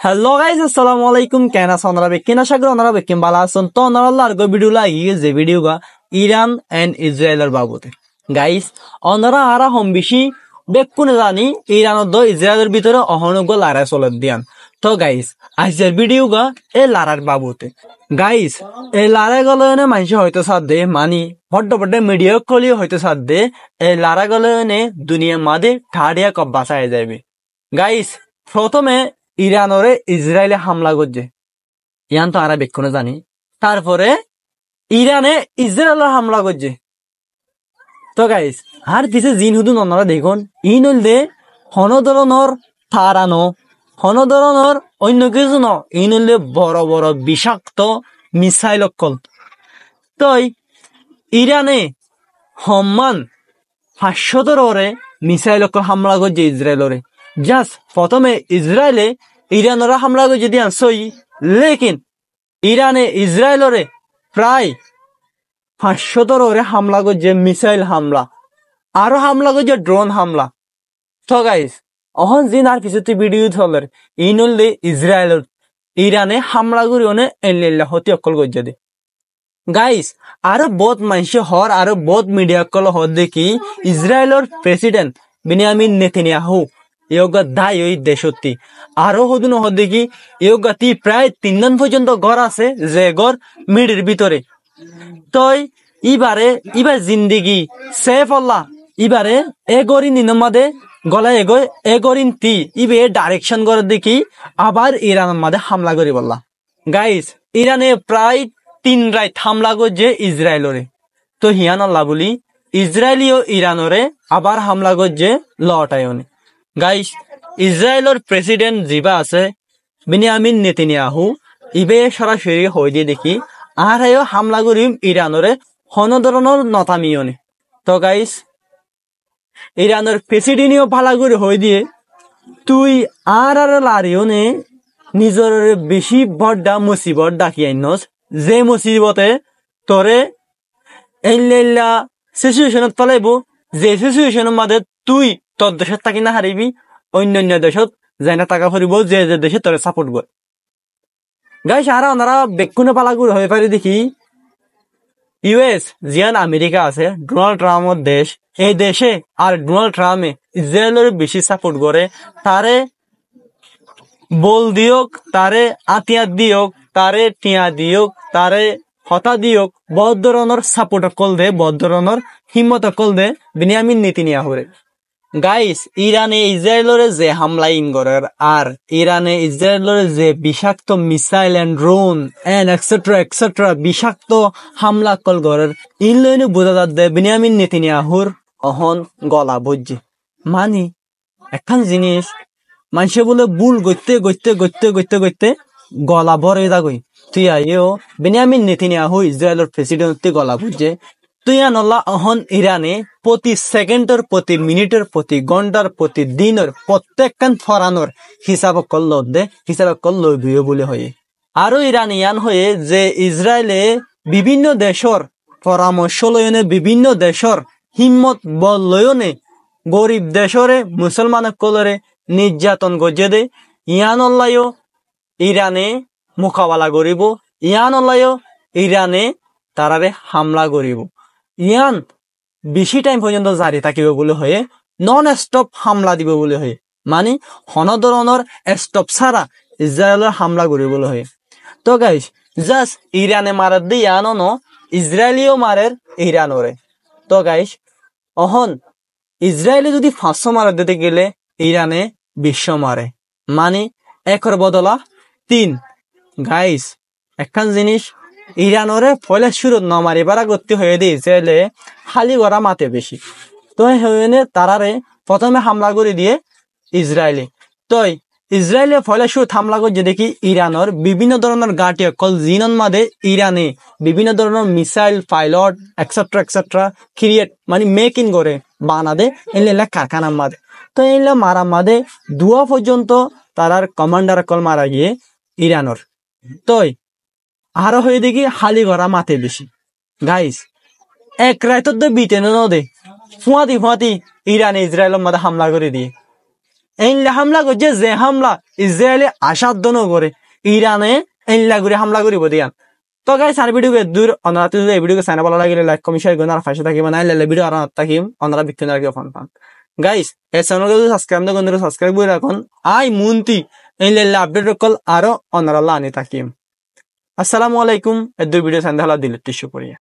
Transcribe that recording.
Hello guys, আসসালামু আলাইকুম। কেন আছেন আপনারা? বেকিনা সাগর আপনারা বেকিন ভালো আছেন তো? আপনারা আর ভিডিও লাগিয়ে যে ভিডিও গা ইরান এন্ড ইসরায়েলের বাবদে গাইস, আপনারা আরা হম বেশি বেকুনে জানি ইরান ও ইসরায়েলের ভিতরে অহনগ লড়াই চলে দিয়ান। তো গাইস, আজকের ভিডিও গা এ লড়াইয়ের বাবদে গাইস। এই লড়াই গলে মানুষ হয়তো সাথে মানি বড্ড বড্ড মিডিয়া কলি হয়তো সাথে এই লড়াই গলে দুনিয়ার মাঝে ঠাড়িয়া কব বাঁচায় যাবে গাইস। প্রথমে ইরানরে ইসরায়েলে হামলা করছে, ইয়ান তো আরা বেক্ষণে জানি। তারপরে ইরানে ইসরায়েলের হামলা করছে। তো গাইস, আর পিছে জিন হুদুন আপনারা দেখুন, ইন হইলে হন ধরনের থারানো, হন ধরনের অন্য কিছু ন, ইন হইলে বড় বড় বিষাক্ত মিসাইল অকল। তই ইরানে সম্মান 500 মিসাইল অকল হামলা করছে ইসরায়েলরে। জাস্ট প্রথমে ইসরায়েলে ইরানরা হামলা করছে দিয়ান সই, লেকিন ইরানে ইসরায়েলরে প্রায় 500 হামলা করছে মিসাইল হামলা, আরো হামলা করছে ড্রোন হামলা। তো গাইস, অহন জিন আর পিছতে ভিডিও চলের ইনলে ইসরায়েলের ইরানে হামলা করি অনে এল্লা হতি অকল করছে দে গাইস। আরো বহুত মানুষ হর আরো বহুত মিডিয়া কল হর দেখি ইসরায়েলের প্রেসিডেন্ট বেনিয়ামিন নেতানিয়াহু ইয়োগা দায় ওই দেশতি আরো হদুন হদ দেখি ইয়োগাতি প্রায় 3 দিন পর্যন্ত ঘর আছে যে ঘর মিডির ভিতরে। তই ইবার জিন্দিগি সেফ আল্লাহ ইবারে এগরিন নিনমাদে গলায় এগরিন তি ইবে ডাইরেকশন করে দেখি আবার ইরানের মাঝে হামলা করি বললা গাইস। ইরানে প্রায় 3 রাত হামলা করছে ইসরায়েলরে। তো হিয়ান আল্লাহ বলি ইসরায়েলিও ইরানরে আবার হামলা করছে লটায়নে গাইস। ইসরায়েলের প্রেসিডেন্ট জিবা আছে বেনিয়ামিন নেতানিয়াহু ইবে সরাসরি হয়ে দিয়ে দেখি আর হামলা করিম ইরানরে হন ধরনের নতামিয়নে। তো গাইস, ইরানের প্রেসিডেন্টও ভালা করে হয়ে দিয়ে তুই আর লারিওনে নিজের বেশি বড় মুসিবত ডাকি আইনস, যে মুসিবতে তোরে এল্লা সিচুয়েশনত ফেলাইব, যে সিচুয়েশনের মাঝে তুই তোর দেশত থাকি না হারিবি, অন্য দেশত যাই না টাকা ফুরিব, যে যে দেশে তোরে সাপোর্ট কর গাইস। আর ওনারা বেক্ষণে পালাগুর হয়ে পারে দেখি ইউএস জিয়ান আমেরিকা আছে ডোনাল্ড ট্রাম্পের দেশ, এই দেশে আর ডোনাল্ড ট্রাম্পে ইসরায়েলের বেশি সাপোর্ট করে। তারে বল দিওক, তারে আতিয়াত দিওক, তারে টিয়া দিওক, তারে হতা দিওক, বহুত ধরনের সাপোর্ট কল দে, বহুত ধরনের হিম্মত কল দে বেনিয়ামিন নেতানিয়াহুরে গাইস। ইরানে ইসরায়েলের যে হামলা ইনগরের আর ইরানে ইসরায়েলের যে বিষাক্ত missile and drone and extra বিষাক্ত হামলা কল গরের ইনলইনে বোঝা যাচ্ছে বেনিয়ামিন নেতানিয়াহুর অহন গলা বুঝছে। মানি একখান জিনিস মানুষে বলে বুল গইতে গলা ভরে দাগই তুই আইও বেনিয়ামিন নেতানিয়াহু ইসরায়েলের প্রেসিডেন্ট গলা বুঝছে। তুই আনল্লা অহন ইরানে প্রতি সেকেন্ডের, প্রতি মিনিটের, প্রতি ঘন্টার, প্রতি দিনের প্রত্যেকখান ফরানোর হিসাব করল বিয়ে বলে হয়ে। আরো ইরানিয়ান হয়ে যে ইসরায়েলে বিভিন্ন দেশর পরামর্শ লয়নে, বিভিন্ন দেশর হিম্মত বল লয়নে গরিব দেশরে মুসলমান কলরে নির্যাতন গজে দে। ইয়ান অল্লায়ও ইরানে মোকাবেলা করিব, ইয়ান অল্লায়ও ইরানে তারারে হামলা করিব। ইয়ান বেশি টাইম পর্যন্ত জারি থাকিব বলে হয়ে নন স্টপ হামলা দিব বলে হয়ে, মানে হন ধরনের স্টপ ছাড়া ইসরায়েলের হামলা করিবলৈ হয়ে। তো গাইস, জাস্ট ইরানে মারার দিয়ে ইয়ান ন ইসরায়েলিও মারের ইরানরে। তো গাইস, অহন ইসরায়েলে যদি 500 মারা দিতে গেলে ইরানে 200 মারে, মানে 1 বদলা 3 গাইস। একখান জিনিস ইরানরে ফলে শুরু ন মারিবার গতি হয়ে দিয়ে ইসরায়েলে খালি গড়া মাতে বেশি। তো হয়ে তারারে প্রথমে হামলা করে দিয়ে ইসরায়েলে। তো ইসরায়েলে ফলে শুরু হামলা করছে দেখি ইরানের বিভিন্ন ধরনের গাঁটি অকল জিনন মাদে ইরানে বিভিন্ন ধরনের মিসাইল পাইলট এক্সেট্রা ক্রিয়েট মানে মেক ইন করে বানাদে এলা কারখানার মাদে। তো এলা মারা মাদে 2 পর্যন্ত তারার কমান্ডার অকল মারা গিয়ে ইরানোর। তো আরো হয়ে দেখি হালি গড়া মাতে বেশি গাইস। এক রাত বিতে নদে ফুয়াতি ইরানে ইসরায়েলের মাঝে হামলা করে দিয়ে এইনলে হামলা করছে যে হামলা ইসরায়েলে আসাধ্য নগরে ইরানে এইনলা করে হামলা করিব দিয়ান তো গাইস আর ভিডিও দূর অনারা তুই এই ভিডিও সাইনা ভালো লাগিলে লাইক কমেন্ট শেয়ার করুন আর পাশে থাকিব না লাইলে ভিডিও আর থাকিম অনারা বিক্রি রাখি ফোন পান গাইস এই চ্যানেলকে যদি সাবস্ক্রাইব না করেন সাবস্ক্রাইব করে রাখুন আই মুন্তি এইনলে আপডেট কল আরো অনারা লানি থাকিম আসসালামু আলাইকুম এই দুই ভিডিও সাইনা ভালো দিলে টিস্যু করিয়া